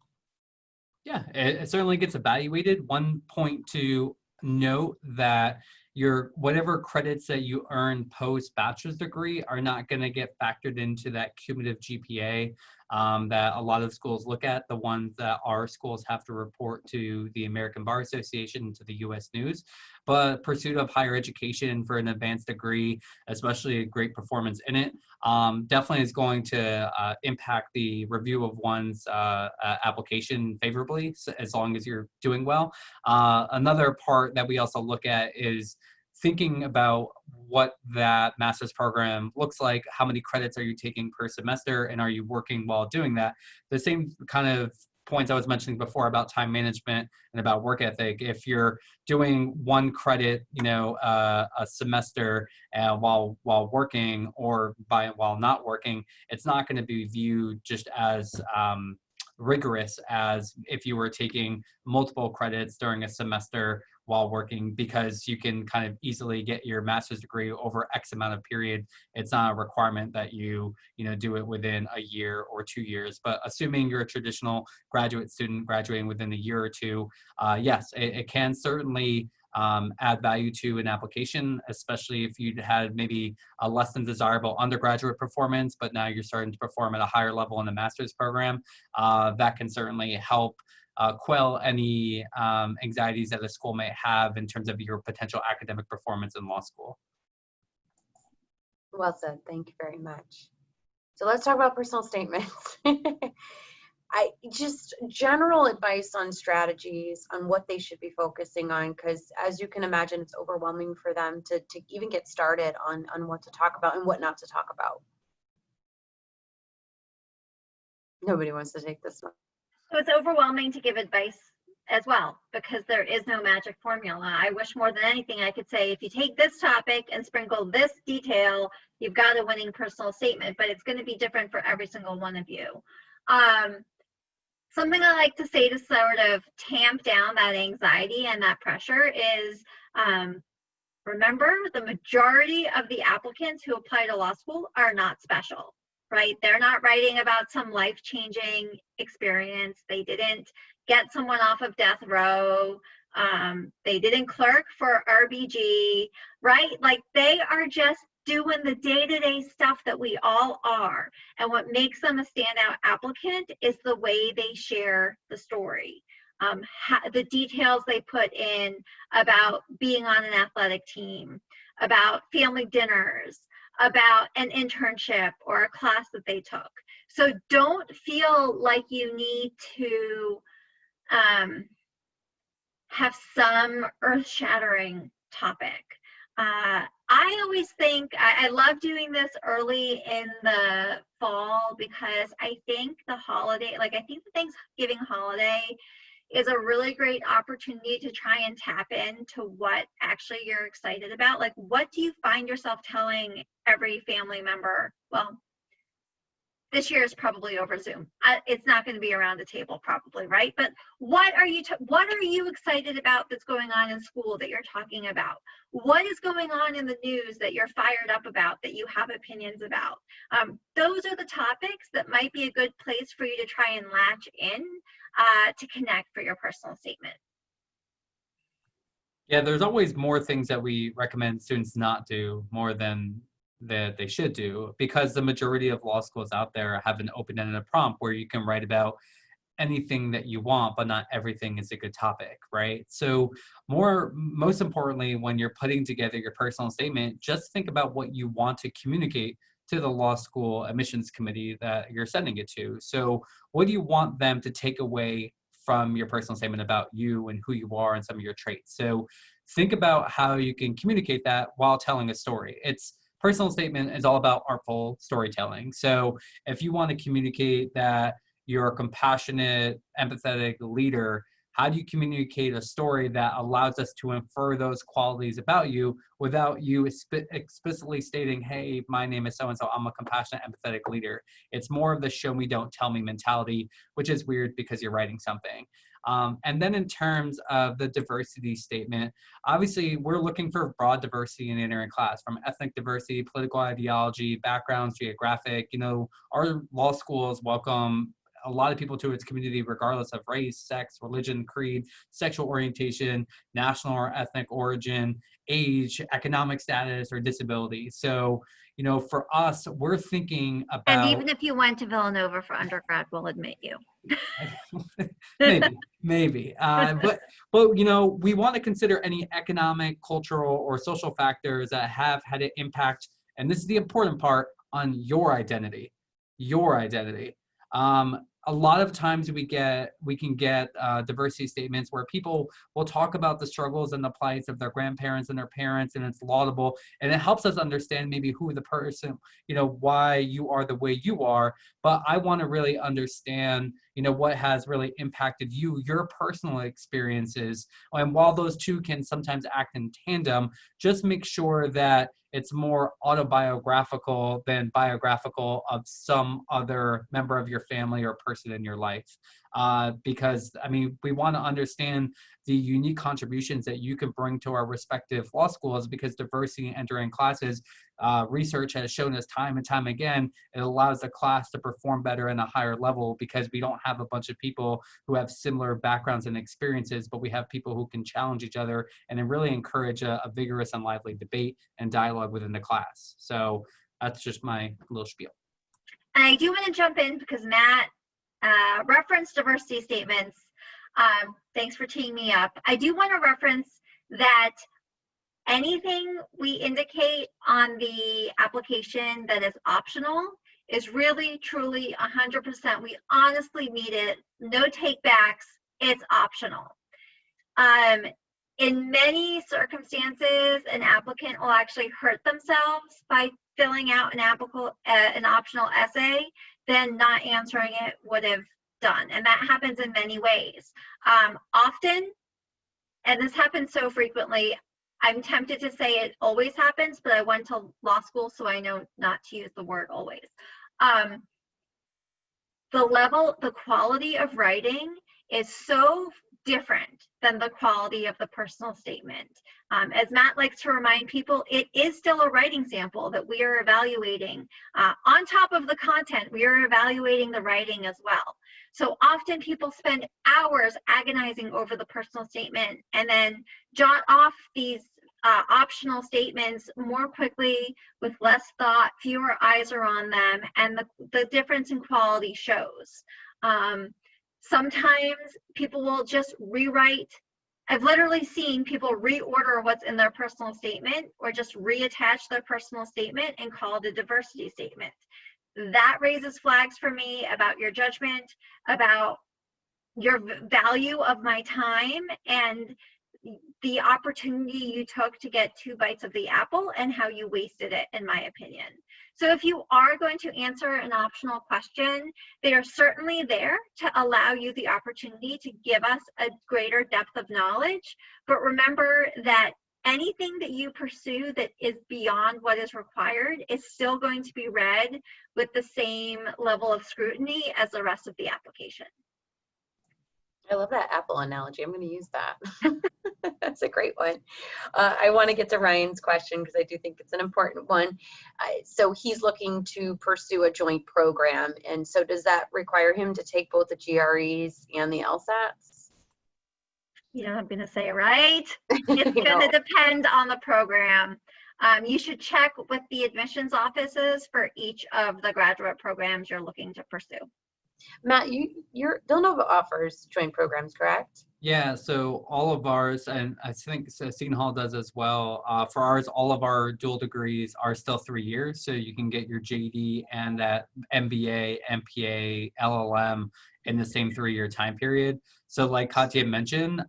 Yeah, it certainly gets evaluated. One point to note that your whatever credits that you earn post bachelor's degree are not going to get factored into that cumulative GPA that a lot of schools look at, the ones that our schools have to report to the American Bar Association, to the US News. But pursuit of higher education for an advanced degree, especially a great performance in it, definitely is going to impact the review of one's application favorably, as long as you're doing well. Another part that we also look at is thinking about what that master's program looks like, how many credits are you taking per semester, and are you working while doing that? The same kind of points I was mentioning before about time management and about work ethic. If you're doing one credit, a semester while working or while not working, it's not going to be viewed just as rigorous as if you were taking multiple credits during a semester while working, because you can kind of easily get your master's degree over X amount of period. It's not a requirement that you do it within a year or 2 years. But assuming you're a traditional graduate student graduating within a year or two, yes, it can certainly add value to an application, especially if you'd had maybe a less than desirable undergraduate performance, but now you're starting to perform at a higher level in the master's program. That can certainly help quell any anxieties that a school may have in terms of your potential academic performance in law school. Well said. Thank you very much. So let's talk about personal statements. Just general advice on strategies on what they should be focusing on, because as you can imagine, it's overwhelming for them to even get started on what to talk about and what not to talk about. Nobody wants to take this one. So it's overwhelming to give advice as well, because there is no magic formula. I wish more than anything I could say, if you take this topic and sprinkle this detail, you've got a winning personal statement, but it's going to be different for every single one of you. Something I like to say to sort of tamp down that anxiety and that pressure is, remember, the majority of the applicants who apply to law school are not special, right? They're not writing about some life-changing experience. They didn't get someone off of death row. They didn't clerk for RBG, right? Like, they are just doing the day-to-day stuff that we all are. And what makes them a standout applicant is the way they share the story. The details they put in about being on an athletic team, about family dinners, about an internship or a class that they took. So don't feel like you need to have some earth-shattering topic. I always think, I love doing this early in the fall, because I think the holiday, I think the Thanksgiving holiday is a really great opportunity to try and tap into what actually you're excited about. Like, what do you find yourself telling every family member? Well, this year is probably over Zoom. It's not going to be around a table probably, right? But what are you excited about that's going on in school that you're talking about? What is going on in the news that you're fired up about, that you have opinions about? Those are the topics that might be a good place for you to try and latch in to connect for your personal statement. Yeah, there's always more things that we recommend students not do more than that they should do, because the majority of law schools out there have an open-ended prompt where you can write about anything that you want, but not everything is a good topic, right? So most importantly, when you're putting together your personal statement, just think about what you want to communicate to the law school admissions committee that you're sending it to. So what do you want them to take away from your personal statement about you and who you are and some of your traits? So think about how you can communicate that while telling a story. It's personal statement is all about artful storytelling. So if you want to communicate that you're a compassionate, empathetic leader, how do you communicate a story that allows us to infer those qualities about you without you explicitly stating, hey, my name is so-and-so, I'm a compassionate, empathetic leader? It's more of the show me, don't tell me mentality, which is weird because you're writing something. And then in terms of the diversity statement, obviously we're looking for broad diversity in entering class, from ethnic diversity, political ideology, backgrounds, geographic. Our law schools welcome a lot of people to its community, regardless of race, sex, religion, creed, sexual orientation, national or ethnic origin, age, economic status, or disability. So, for us, we're thinking about— And even if you went to Villanova for undergrad, we'll admit you. maybe. But we want to consider any economic, cultural, or social factors that have had an impact, and this is the important part, on your identity. A lot of times we can get diversity statements where people will talk about the struggles and the plights of their grandparents and their parents, and it's laudable, and it helps us understand maybe who the person, why you are the way you are. But I want to really understand, what has really impacted you, your personal experiences. And while those two can sometimes act in tandem, just make sure that it's more autobiographical than biographical of some other member of your family or person in your life. Because, we want to understand the unique contributions that you can bring to our respective law schools, because diversity in entering classes, research has shown us time and time again, it allows the class to perform better in a higher level, because we don't have a bunch of people who have similar backgrounds and experiences, but we have people who can challenge each other and then really encourage a vigorous and lively debate and dialogue within the class. So that's just my little spiel. I do want to jump in because Matt referenced diversity statements. Thanks for teeing me up. I do want to reference that anything we indicate on the application that is optional is really, truly 100%. We honestly mean it. No takebacks. It's optional. In many circumstances, an applicant will actually hurt themselves by filling out an optional essay than not answering it would have done. And that happens in many ways. Often, and this happens so frequently, I'm tempted to say it always happens, but I went to law school, so I know not to use the word always. The quality of writing is so different than the quality of the personal statement. As Matt likes to remind people, it is still a writing sample that we are evaluating. On top of the content, we are evaluating the writing as well. So often people spend hours agonizing over the personal statement and then jot off these optional statements more quickly with less thought, fewer eyes are on them, and the difference in quality shows. Sometimes people will just rewrite. I've literally seen people reorder what's in their personal statement or just reattach their personal statement and call it a diversity statement. That raises flags for me about your judgment, about your value of my time, and the opportunity you took to get 2 bites of the apple and how you wasted it, in my opinion. So if you are going to answer an optional question, they are certainly there to allow you the opportunity to give us a greater depth of knowledge. But remember that anything that you pursue that is beyond what is required is still going to be read with the same level of scrutiny as the rest of the application. I love that apple analogy. I'm going to use that. That's a great one. I want to get to Ryan's question because I do think it's an important one. So he's looking to pursue a joint program. And so does that require him to take both the GREs and the LSATs? You know, I'm going to say it right. It's You going know, to depend on the program. You should check with the admissions offices for each of the graduate programs you're looking to pursue. Matt, your Villanova offers joint programs, correct? Yeah, so all of ours, and I think Seton Hall does as well. For ours, all of our dual degrees are still 3 years, so you can get your JD and that MBA, MPA, LLM in the same 3-year time period. So, like Katya mentioned,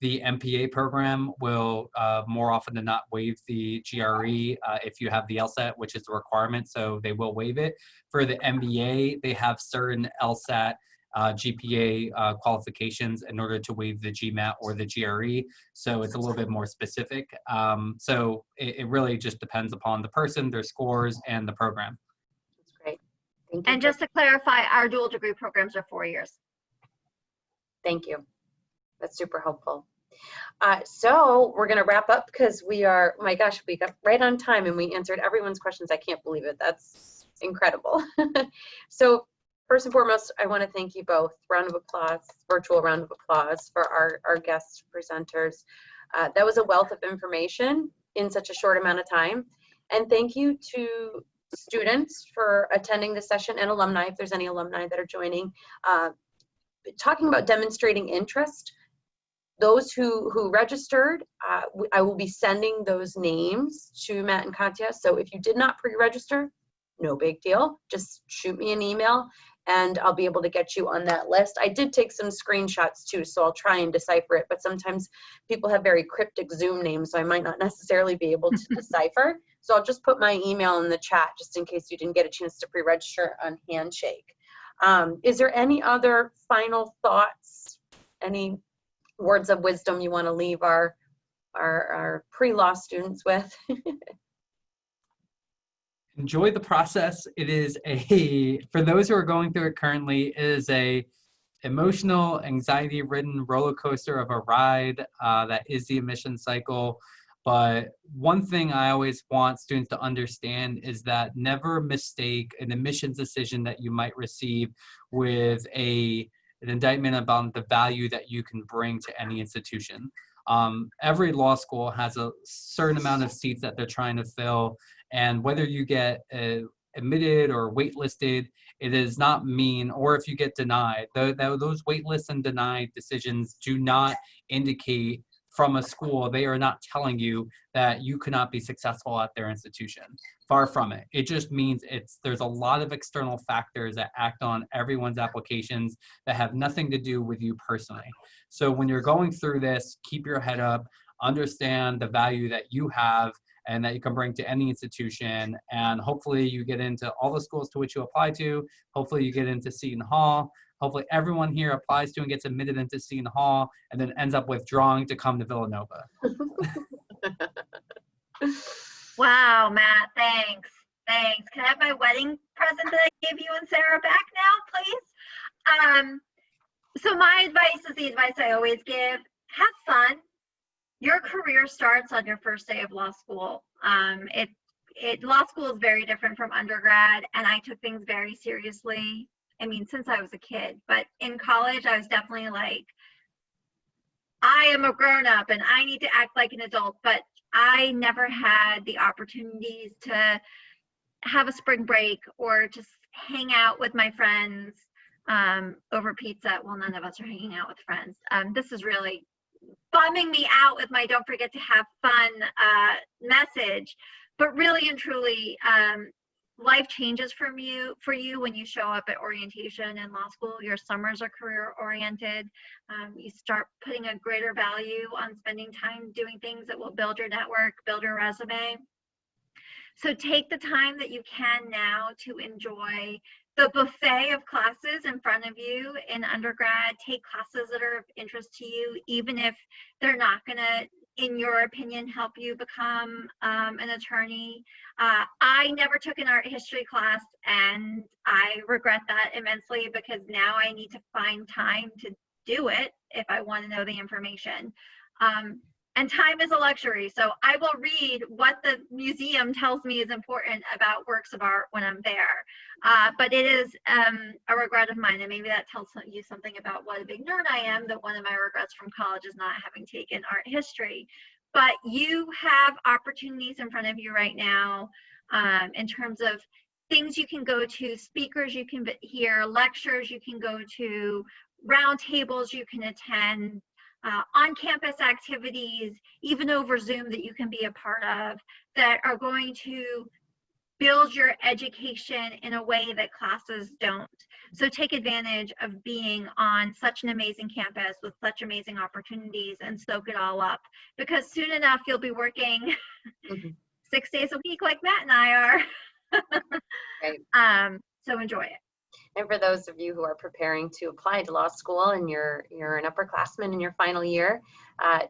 the MPA program will more often than not waive the GRE if you have the LSAT, which is the requirement. So they will waive it. For the MBA, they have certain LSAT GPA qualifications in order to waive the GMAT or the GRE. So it's a little bit more specific. So it really just depends upon the person, their scores, and the program. That's great. Thank you. And just to clarify, our dual degree programs are 4 years. Thank you. That's super helpful. So we're going to wrap up because we are, oh my gosh, we got right on time and we answered everyone's questions. I can't believe it. That's incredible. So first and foremost, I want to thank you both. Round of applause, virtual round of applause for our guest presenters. That was a wealth of information in such a short amount of time. And thank you to students for attending the session and alumni, if there's any alumni that are joining. Talking about demonstrating interest, those who registered, I will be sending those names to Matt and Katya. So if you did not pre-register, no big deal. Just shoot me an email and I'll be able to get you on that list. I did take some screenshots too, so I'll try and decipher it, but sometimes people have very cryptic Zoom names, so I might not necessarily be able to decipher. So I'll just put my email in the chat just in case you didn't get a chance to pre-register on Handshake. Is there any other final thoughts, any words of wisdom you want to leave our pre-law students with? Enjoy the process. It is for those who are going through it currently, it is a emotional, anxiety-ridden roller coaster of a ride that is the admission cycle. But one thing I always want students to understand is that never mistake an admissions decision that you might receive with an indictment about the value that you can bring to any institution. Every law school has a certain amount of seats that they're trying to fill, and whether you get admitted or waitlisted, it does not mean, or if you get denied, those waitlist and denied decisions do not indicate from a school, they are not telling you that you cannot be successful at their institution. Far from it. It just means there's a lot of external factors that act on everyone's applications that have nothing to do with you personally. So when you're going through this, keep your head up, understand the value that you have and that you can bring to any institution, and hopefully you get into all the schools to which you apply to. Hopefully you get into Seton Hall. Hopefully everyone here applies to and gets admitted into Seton Hall and then ends up withdrawing to come to Villanova. Wow, Matt, thanks. Thanks. Can I have my wedding present that I gave you and Sarah back now, please? So my advice is the advice I always give. Have fun. Your career starts on your first day of law school. Law school is very different from undergrad, and I took things very seriously. I mean, since I was a kid, but in college, I was definitely like, I am a grown-up and I need to act like an adult, but I never had the opportunities to have a spring break or just hang out with my friends over pizza. Well, none of us are hanging out with friends. This is really bumming me out with my don't forget to have fun message, but really and truly, life changes for you when you show up at orientation in law school. Your summers are career oriented. You start putting a greater value on spending time doing things that will build your network, build your resume. So take the time that you can now to enjoy the buffet of classes in front of you in undergrad. Take classes that are of interest to you, even if they're not going to, in your opinion, help you become an attorney. I never took an art history class, and I regret that immensely because now I need to find time to do it if I want to know the information. And time is a luxury. So I will read what the museum tells me is important about works of art when I'm there. But it is a regret of mine. And maybe that tells you something about what a big nerd I am, that one of my regrets from college is not having taken art history. But you have opportunities in front of you right now in terms of things you can go to, speakers you can hear, lectures you can go to, roundtables you can attend, on-campus activities, even over Zoom that you can be a part of, that are going to build your education in a way that classes don't. So take advantage of being on such an amazing campus with such amazing opportunities and soak it all up, because soon enough you'll be working 6 days a week like Matt and I are. Right. So enjoy it. And for those of you who are preparing to apply to law school and you're an upperclassman in your final year,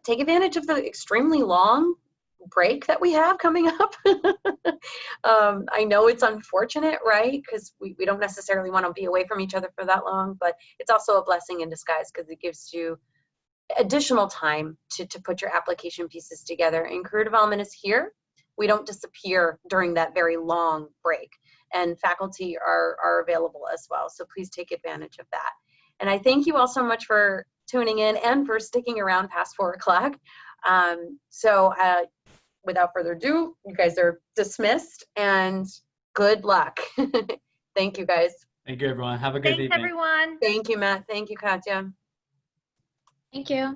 take advantage of the extremely long break that we have coming up. I know it's unfortunate, right? Because we don't necessarily want to be away from each other for that long, but it's also a blessing in disguise because it gives you additional time to put your application pieces together. And career development is here. We don't disappear during that very long break. And faculty are available as well. So please take advantage of that. And I thank you all so much for tuning in and for sticking around past 4 o'clock. Without further ado, you guys are dismissed and good luck. Thank you, guys. Thank you, everyone. Have a good Thanks, evening. everyone. Thank you, Matt. Thank you, Katya. Thank you.